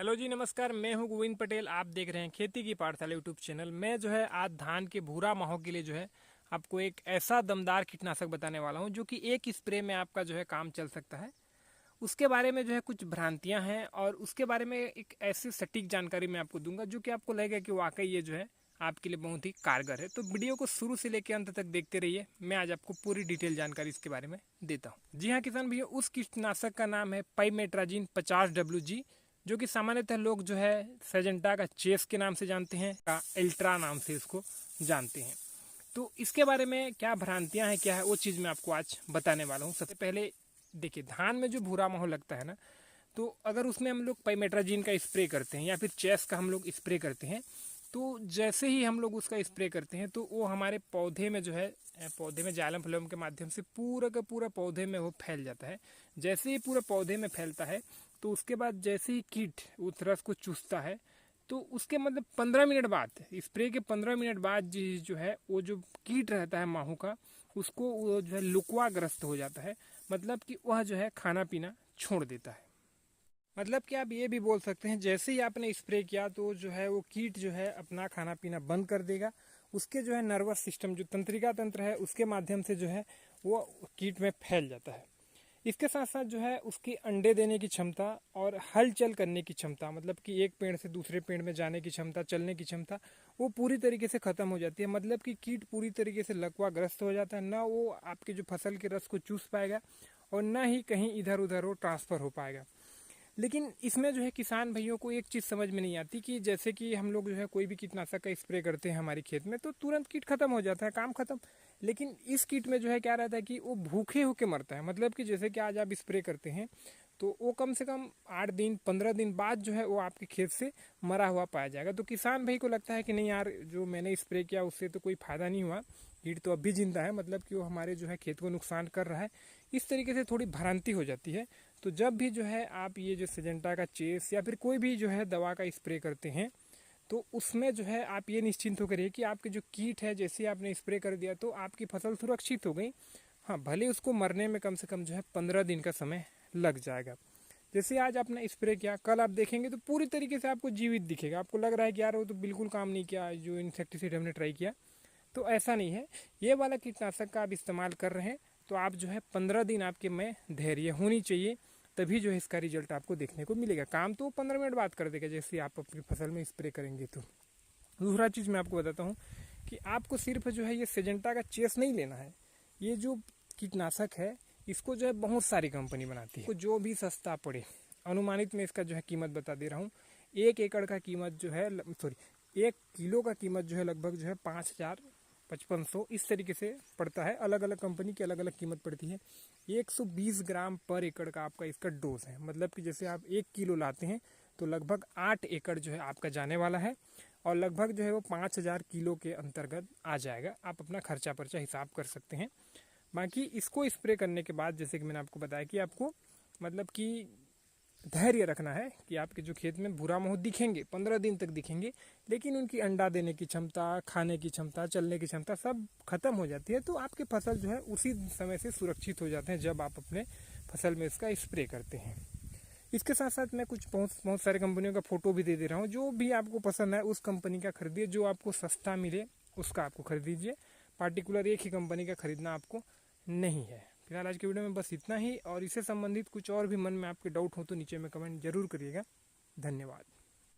Hello जी, नमस्कार। मैं हूं गोविंद पटेल। आप देख रहे हैं खेती की पाठशाला यूट्यूब चैनल। मैं आज धान के भूरा माहो के लिए आपको एक ऐसा दमदार कीटनाशक बताने वाला हूं जो कि एक स्प्रे में आपका काम चल सकता है। उसके बारे में कुछ भ्रांतियां हैं और उसके बारे में एक ऐसी सटीक जानकारी मैं आपको दूंगा जो कि आपको लगेगा कि वाकई ये आपके लिए बहुत ही कारगर है। तो वीडियो को शुरू से लेकर अंत तक देखते रहिए। मैं आज आपको पूरी डिटेल जानकारी इसके बारे में देता हूँ। जी हाँ किसान भैया, उस कीटनाशक का नाम है पाइमेट्राजिन 50WG, जो कि सामान्यतः लोग सेजेंटा का चेस के नाम से जानते हैं, का अल्ट्रा नाम से इसको जानते हैं। तो इसके बारे में क्या भ्रांतियां हैं, क्या है, वो चीज़ मैं आपको आज बताने वाला हूँ। सबसे पहले देखिए, धान में जो भूरा माहो लगता है ना, तो अगर उसमें हम लोग पाइमेट्राजिन का स्प्रे करते हैं या फिर चेस का हम लोग स्प्रे करते हैं, तो जैसे ही हम लोग उसका स्प्रे करते हैं तो वो हमारे पौधे में पौधे में जाइलम फ्लोएम के माध्यम से पूरा का पूरा पौधे में वो फैल जाता है। जैसे ही पूरा पौधे में फैलता है तो उसके बाद जैसे ही कीट उस रस को चूसता है, तो उसके 15 मिनट बाद, स्प्रे के 15 मिनट बाद वो जो कीट रहता है माहू का, उसको वो लुकवाग्रस्त हो जाता है। मतलब कि वह खाना पीना छोड़ देता है। मतलब कि आप ये भी बोल सकते हैं, जैसे ही आपने स्प्रे किया तो वो कीट अपना खाना पीना बंद कर देगा। उसके नर्वस सिस्टम, जो तंत्रिका तंत्र है, उसके माध्यम से वो कीट में फैल जाता है। इसके साथ साथ उसकी अंडे देने की क्षमता और हलचल करने की क्षमता, मतलब कि एक पेड़ से दूसरे पेड़ में जाने की क्षमता, चलने की क्षमता, वो पूरी तरीके से खत्म हो जाती है। मतलब कि कीट पूरी तरीके से लकवाग्रस्त हो जाता है। ना वो आपके जो फसल के रस को चूस पाएगा और ना ही कहीं इधर उधर वो ट्रांसफर हो पाएगा। लेकिन इसमें किसान भाइयों को एक चीज़ समझ में नहीं आती कि जैसे कि हम लोग कोई भी कीटनाशक का स्प्रे करते हैं हमारे खेत में, तो तुरंत कीट खत्म हो जाता है, काम खत्म। लेकिन इस कीट में क्या रहता है कि वो भूखे होके मरता है। मतलब कि जैसे कि आज आप स्प्रे करते हैं तो वो कम से कम 8 दिन 15 दिन बाद वो आपके खेत से मरा हुआ पाया जाएगा। तो किसान भाई को लगता है कि नहीं यार, जो मैंने स्प्रे किया उससे तो कोई फ़ायदा नहीं हुआ, कीट तो अब भी जिंदा है, मतलब कि वो हमारे खेत को नुकसान कर रहा है। इस तरीके से थोड़ी भ्रांति हो जाती है। तो जब भी आप ये जो सिजेंटा का चेस या फिर कोई भी दवा का स्प्रे करते हैं, तो उसमें आप ये निश्चिंत होकर रहिए कि आपके जो कीट है, जैसे आपने स्प्रे कर दिया तो आपकी फसल सुरक्षित हो गई। हाँ, भले उसको मरने में कम से कम 15 दिन का समय लग जाएगा। जैसे आज आपने स्प्रे किया, कल आप देखेंगे तो पूरी तरीके से आपको जीवित दिखेगा। आपको लग रहा है कि यार वो तो बिल्कुल काम नहीं किया जो इंसेक्टिसाइड हमने ट्राई किया। तो ऐसा नहीं है। ये वाला कीटनाशक का आप इस्तेमाल कर रहे हैं तो आप 15 दिन आपके में धैर्य होनी चाहिए, तभी इसका रिजल्ट आपको देखने को मिलेगा। काम तो 15 मिनट बाद कर देगा जैसे आप अपनी फसल में स्प्रे करेंगे। तो दूसरा चीज़ मैं आपको बताता हूँ कि आपको सिर्फ ये सिजेंटा का चेस नहीं लेना है। ये जो कीटनाशक है, इसको बहुत सारी कंपनी बनाती है। तो जो भी सस्ता पड़े, अनुमानित में इसका कीमत बता दे रहा हूँ। 1 एकड़ का कीमत सॉरी 1 किलो का कीमत लगभग 5,000-5,500 इस तरीके से पड़ता है। अलग अलग कंपनी की अलग अलग कीमत पड़ती है। 120 ग्राम पर एकड़ का आपका इसका डोज है। मतलब कि जैसे आप 1 किलो लाते हैं तो लगभग 8 एकड़ आपका जाने वाला है, और लगभग वो 5,000 किलो के अंतर्गत आ जाएगा। आप अपना खर्चा पर्चा हिसाब कर सकते हैं। बाकी इसको स्प्रे करने के बाद, जैसे कि मैंने आपको बताया कि आपको मतलब कि धैर्य रखना है कि आपके जो खेत में भूरा माहो दिखेंगे, 15 दिन तक दिखेंगे, लेकिन उनकी अंडा देने की क्षमता, खाने की क्षमता, चलने की क्षमता सब खत्म हो जाती है। तो आपके फसल उसी समय से सुरक्षित हो जाते हैं जब आप अपने फसल में इसका स्प्रे करते हैं। इसके साथ साथ मैं कुछ बहुत सारे कंपनियों का फ़ोटो भी दे रहा हूँ। जो भी आपको पसंद है उस कंपनी का खरीदिए, जो आपको सस्ता मिले उसका आपको खरीदिए। पार्टिकुलर एक ही कंपनी का खरीदना आपको नहीं है। फिलहाल आज की वीडियो में बस इतना ही, और इससे संबंधित कुछ और भी मन में आपके डाउट हो तो नीचे में कमेंट जरूर करिएगा। धन्यवाद।